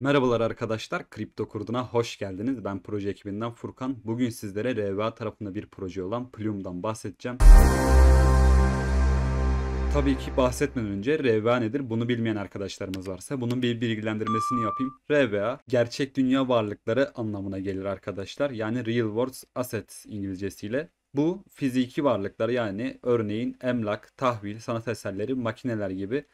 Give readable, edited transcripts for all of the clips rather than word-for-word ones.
Merhabalar arkadaşlar, Kripto Kurdu'na hoş geldiniz. Ben proje ekibinden Furkan. Bugün sizlere RWA tarafında bir proje olan Plume'dan bahsedeceğim. Tabii ki bahsetmeden önce RWA nedir? Bunu bilmeyen arkadaşlarımız varsa bunun bir bilgilendirmesini yapayım. RWA, gerçek dünya varlıkları anlamına gelir arkadaşlar. Yani Real World Assets İngilizcesiyle. Bu fiziki varlıklar, yani örneğin emlak, tahvil, sanat eserleri, makineler gibi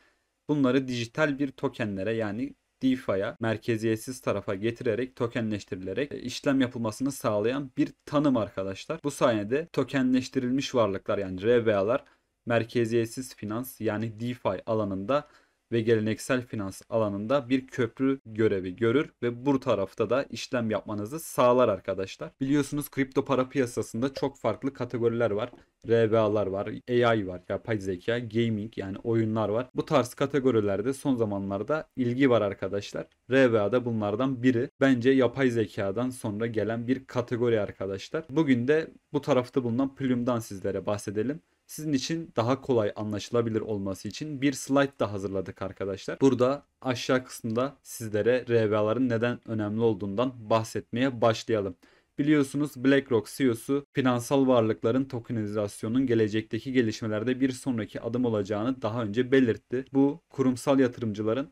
bunları dijital bir tokenlere, yani DeFi'ye, merkeziyetsiz tarafa getirerek tokenleştirilerek işlem yapılmasını sağlayan bir tanım arkadaşlar. Bu sayede tokenleştirilmiş varlıklar, yani RWA'lar merkeziyetsiz finans, yani DeFi alanında ve geleneksel finans alanında bir köprü görevi görür ve bu tarafta da işlem yapmanızı sağlar arkadaşlar. Biliyorsunuz kripto para piyasasında çok farklı kategoriler var. RWA'lar var, AI var, yapay zeka, gaming, yani oyunlar var. Bu tarz kategorilerde son zamanlarda ilgi var arkadaşlar. RWA da bunlardan biri. Bence yapay zekadan sonra gelen bir kategori arkadaşlar. Bugün de bu tarafta bulunan Plume'dan sizlere bahsedelim. Sizin için daha kolay anlaşılabilir olması için bir slide da hazırladık arkadaşlar. Burada aşağı kısımda sizlere RWA'ların neden önemli olduğundan bahsetmeye başlayalım. Biliyorsunuz BlackRock CEO'su finansal varlıkların tokenizasyonunun gelecekteki gelişmelerde bir sonraki adım olacağını daha önce belirtti. Bu kurumsal yatırımcıların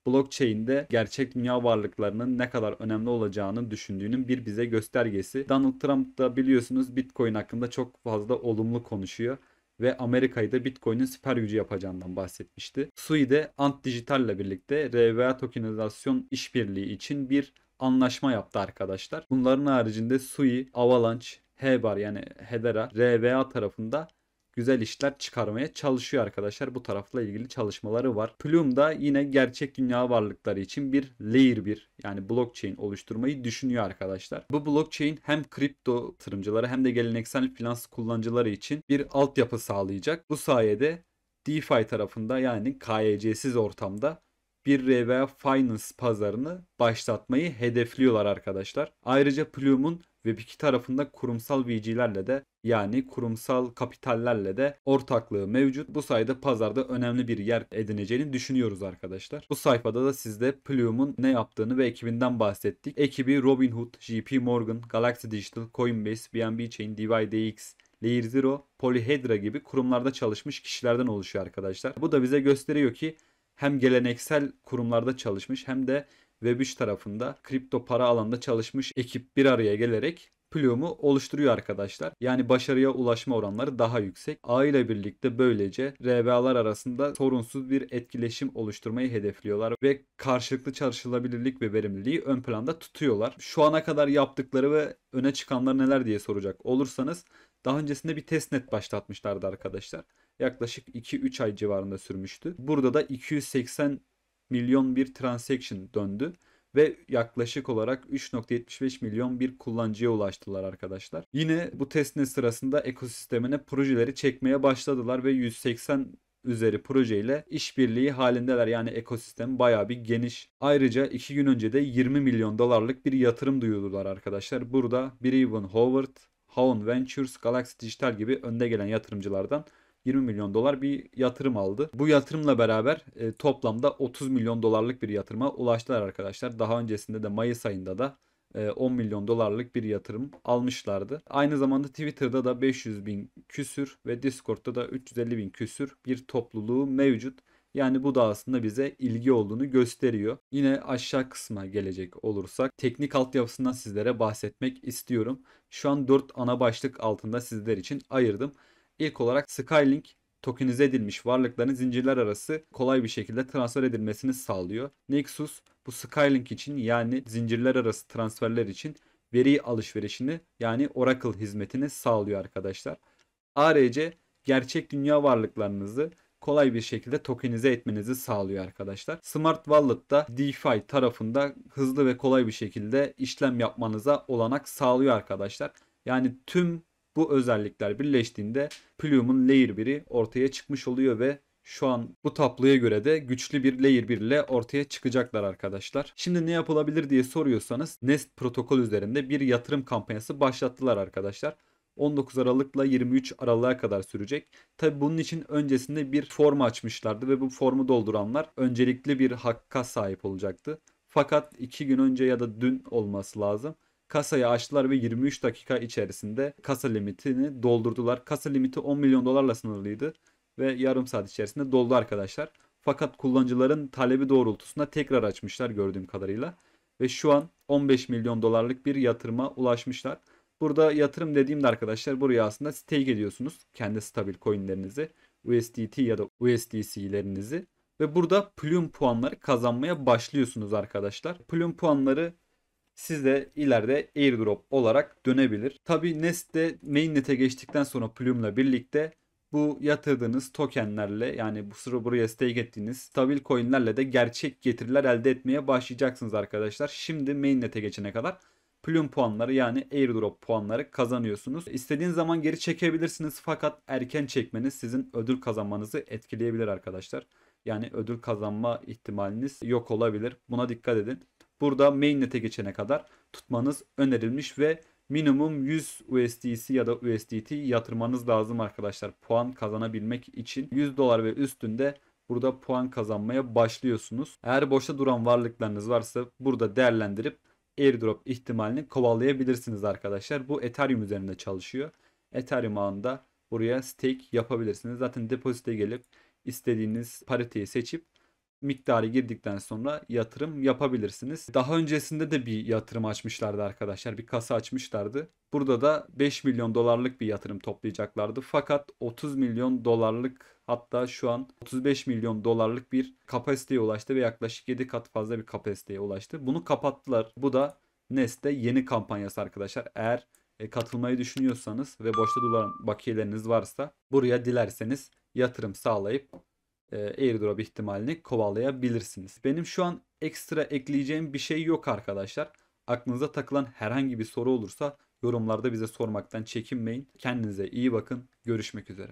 blockchain'de gerçek dünya varlıklarının ne kadar önemli olacağını düşündüğünün bir bize göstergesi. Donald Trump da biliyorsunuz Bitcoin hakkında çok fazla olumlu konuşuyor ve Amerika'yı da Bitcoin'in süper gücü yapacağından bahsetmişti. Sui de Ant Digital ile birlikte RWA tokenizasyon işbirliği için bir anlaşma yaptı arkadaşlar. Bunların haricinde Sui, Avalanche, Hebar, yani Hedera, RWA tarafında güzel işler çıkarmaya çalışıyor arkadaşlar. Bu tarafla ilgili çalışmaları var. Plume da yine gerçek dünya varlıkları için bir layer 1, yani blockchain oluşturmayı düşünüyor arkadaşlar. Bu blockchain hem kripto yatırımcıları hem de geleneksel finans kullanıcıları için bir altyapı sağlayacak. Bu sayede DeFi tarafında, yani KYC'siz ortamda bir RWA Finance pazarını başlatmayı hedefliyorlar arkadaşlar. Ayrıca Plume'un Web2 tarafında kurumsal VC'lerle de, yani kurumsal kapitallerle de ortaklığı mevcut. Bu sayede pazarda önemli bir yer edineceğini düşünüyoruz arkadaşlar. Bu sayfada da sizde Plume'un ne yaptığını ve ekibinden bahsettik. Ekibi Robinhood, JP Morgan, Galaxy Digital, Coinbase, BNB Chain, DYDX, Layer Zero, Polyhedra gibi kurumlarda çalışmış kişilerden oluşuyor arkadaşlar. Bu da bize gösteriyor ki hem geleneksel kurumlarda çalışmış hem de Web3 tarafında kripto para alanında çalışmış ekip bir araya gelerek Plume'u oluşturuyor arkadaşlar. Yani başarıya ulaşma oranları daha yüksek. Ağ ile birlikte böylece RWA'lar arasında sorunsuz bir etkileşim oluşturmayı hedefliyorlar ve karşılıklı çalışılabilirlik ve verimliliği ön planda tutuyorlar. Şu ana kadar yaptıkları ve öne çıkanlar neler diye soracak olursanız, daha öncesinde bir testnet başlatmışlardı arkadaşlar. Yaklaşık 2-3 ay civarında sürmüştü. Burada da 280 milyon bir transaction döndü ve yaklaşık olarak 3.75 milyon bir kullanıcıya ulaştılar arkadaşlar. Yine bu testnet sırasında ekosistemine projeleri çekmeye başladılar ve 180 üzeri projeyle işbirliği halindeler. Yani ekosistem bayağı bir geniş. Ayrıca 2 gün önce de 20 milyon dolarlık bir yatırım duyurdular arkadaşlar. Burada Breven Howard, Hawn Ventures, Galaxy Digital gibi önde gelen yatırımcılardan 20 milyon dolar bir yatırım aldı. Bu yatırımla beraber toplamda 30 milyon dolarlık bir yatırıma ulaştılar arkadaşlar. Daha öncesinde de Mayıs ayında da 10 milyon dolarlık bir yatırım almışlardı. Aynı zamanda Twitter'da da 500 bin küsür ve Discord'da da 350 bin küsür bir topluluğu mevcut. Yani bu da aslında bize ilgi olduğunu gösteriyor. Yine aşağı kısma gelecek olursak teknik altyapısından sizlere bahsetmek istiyorum. Şu an 4 ana başlık altında sizler için ayırdım. İlk olarak Skylink tokenize edilmiş varlıkların zincirler arası kolay bir şekilde transfer edilmesini sağlıyor. Nexus bu Skylink için, yani zincirler arası transferler için veri alışverişini, yani Oracle hizmetini sağlıyor arkadaşlar. ARC gerçek dünya varlıklarınızı kolay bir şekilde tokenize etmenizi sağlıyor arkadaşlar. Smart Wallet da DeFi tarafında hızlı ve kolay bir şekilde işlem yapmanıza olanak sağlıyor arkadaşlar. Yani tüm bu özellikler birleştiğinde Plume'un Layer 1'i ortaya çıkmış oluyor ve şu an bu tabloya göre de güçlü bir Layer 1 ile ortaya çıkacaklar arkadaşlar. Şimdi ne yapılabilir diye soruyorsanız, Nest protokol üzerinde bir yatırım kampanyası başlattılar arkadaşlar. 19 Aralık'la 23 Aralık'a kadar sürecek. Tabi bunun için öncesinde bir form açmışlardı ve bu formu dolduranlar öncelikli bir hakka sahip olacaktı. Fakat 2 gün önce ya da dün olması lazım. Kasayı açtılar ve 23 dakika içerisinde kasa limitini doldurdular. Kasa limiti 10 milyon dolarla sınırlıydı ve yarım saat içerisinde doldu arkadaşlar. Fakat kullanıcıların talebi doğrultusunda tekrar açmışlar gördüğüm kadarıyla. Ve şu an 15 milyon dolarlık bir yatırıma ulaşmışlar. Burada yatırım dediğimde arkadaşlar buraya aslında stake ediyorsunuz. Kendi stabil coinlerinizi, USDT ya da USDC'lerinizi. Ve burada Plume puanları kazanmaya başlıyorsunuz arkadaşlar. Plume puanları size ileride airdrop olarak dönebilir. Tabi Nest'te mainnet'e geçtikten sonra Plume'la birlikte bu yatırdığınız tokenlerle, yani bu sıra buraya stake ettiğiniz stabil coinlerle de gerçek getiriler elde etmeye başlayacaksınız arkadaşlar. Şimdi mainnet'e geçene kadar Plume puanları, yani airdrop puanları kazanıyorsunuz. İstediğiniz zaman geri çekebilirsiniz fakat erken çekmeniz sizin ödül kazanmanızı etkileyebilir arkadaşlar. Yani ödül kazanma ihtimaliniz yok olabilir. Buna dikkat edin. Burada mainnet'e geçene kadar tutmanız önerilmiş ve minimum 100 USDC ya da USDT yatırmanız lazım arkadaşlar. Puan kazanabilmek için 100 dolar ve üstünde burada puan kazanmaya başlıyorsunuz. Eğer boşta duran varlıklarınız varsa burada değerlendirip airdrop ihtimalini kovalayabilirsiniz arkadaşlar. Bu Ethereum üzerinde çalışıyor. Ethereum ağında buraya stake yapabilirsiniz. Zaten depozite gelip istediğiniz pariteyi seçip miktarı girdikten sonra yatırım yapabilirsiniz. Daha öncesinde de bir yatırım açmışlardı arkadaşlar. Bir kasa açmışlardı. Burada da 5 milyon dolarlık bir yatırım toplayacaklardı. Fakat 30 milyon dolarlık, hatta şu an 35 milyon dolarlık bir kapasiteye ulaştı ve yaklaşık 7 kat fazla bir kapasiteye ulaştı. Bunu kapattılar. Bu da Nest'te yeni kampanyası arkadaşlar. Eğer katılmayı düşünüyorsanız ve boşta duran bakiyeleriniz varsa buraya dilerseniz yatırım sağlayıp airdrop ihtimalini kovalayabilirsiniz. Benim şu an ekstra ekleyeceğim bir şey yok arkadaşlar. Aklınıza takılan herhangi bir soru olursa yorumlarda bize sormaktan çekinmeyin. Kendinize iyi bakın. Görüşmek üzere.